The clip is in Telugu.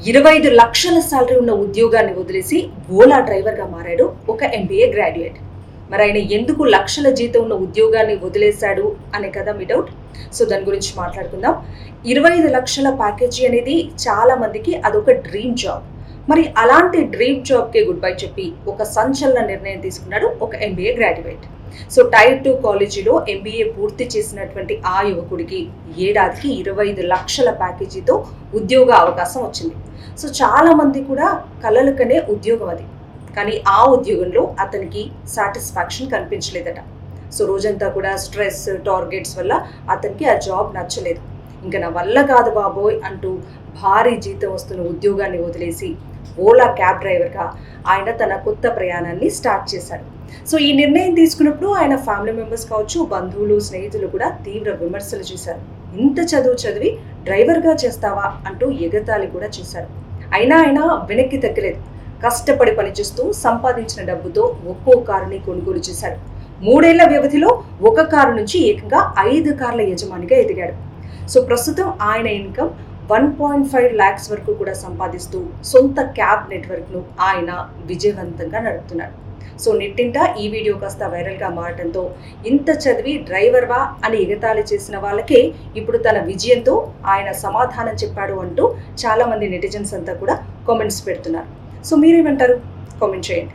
25 లక్షల సాలరీ ఉన్న ఉద్యోగాన్ని వదిలేసి ఓలా డ్రైవర్గా మారాడు ఒక ఎంబీఏ గ్రాడ్యుయేట్. మరి ఆయన ఎందుకు లక్షల జీతం ఉన్న ఉద్యోగాన్ని వదిలేశాడు అనే కదా మీ డౌట్. సో దాని గురించి మాట్లాడుకుందాం. 25 లక్షల ప్యాకేజీ అనేది చాలా మందికి అదొక డ్రీమ్ జాబ్. మరి అలాంటి డ్రీమ్ జాబ్కే గుడ్ బై చెప్పి ఒక సంచలన నిర్ణయం తీసుకున్నాడు ఒక ఎంబీఏ గ్రాడ్యుయేట్. సో టైర్ 2 కాలేజీలో ఎంబీఏ పూర్తి చేసినటువంటి ఆ యువకుడికి ఏడాదికి 25 లక్షల ప్యాకేజీతో ఉద్యోగ అవకాశం వచ్చింది. సో చాలా మంది కూడా కలలు కనే ఉద్యోగం అది. కానీ ఆ ఉద్యోగంలో అతనికి సాటిస్ఫాక్షన్ కనిపించలేదట. సో రోజంతా కూడా స్ట్రెస్, టార్గెట్స్ వల్ల అతనికి ఆ జాబ్ నచ్చలేదు. ఇంకా నా వల్ల కాదు బాబోయ్ అంటూ భారీ జీతం వస్తున్న ఉద్యోగాన్ని వదిలేసి ఓలా క్యాబ్ డ్రైవర్గా ఆయన తన కొత్త ప్రయాణాన్ని స్టార్ట్ చేశాడు. సో ఈ నిర్ణయం తీసుకున్నప్పుడు ఆయన ఫ్యామిలీ మెంబర్స్ కావచ్చు, బంధువులు, స్నేహితులు కూడా తీవ్ర విమర్శలు చేశారు. ఇంత చదువు చదివి డ్రైవర్గా చేస్తావా అంటూ ఎగతాళి కూడా చేశారు. అయినా ఆయన వెనక్కి తగ్గలేదు. కష్టపడి పనిచేస్తూ సంపాదించిన డబ్బుతో ఒక్కో కారుని కొనుగోలు చేశాడు. 3 ఏళ్ల వ్యవధిలో ఒక కారు నుంచి ఏకంగా 5 కార్ల యజమానిగా ఎదిగాడు. సో ప్రస్తుతం ఆయన ఇన్కమ్ 1.5 lakhs వరకు కూడా సంపాదిస్తూ సొంత క్యాబ్ నెట్వర్క్ను ఆయన విజయవంతంగా నడుపుతున్నాడు. సో నెట్టింట ఈ వీడియో కాస్త వైరల్గా మారడంతో ఇంత చదివి డ్రైవర్వా అని ఎగతాళి చేసిన వాళ్ళకే ఇప్పుడు తన విజయంతో ఆయన సమాధానం చెప్పాడు అంటూ చాలామంది నెటిజన్స్ అంతా కూడా కామెంట్స్ పెడుతున్నారు. సో మీరేమంటారు? కామెంట్ చేయండి.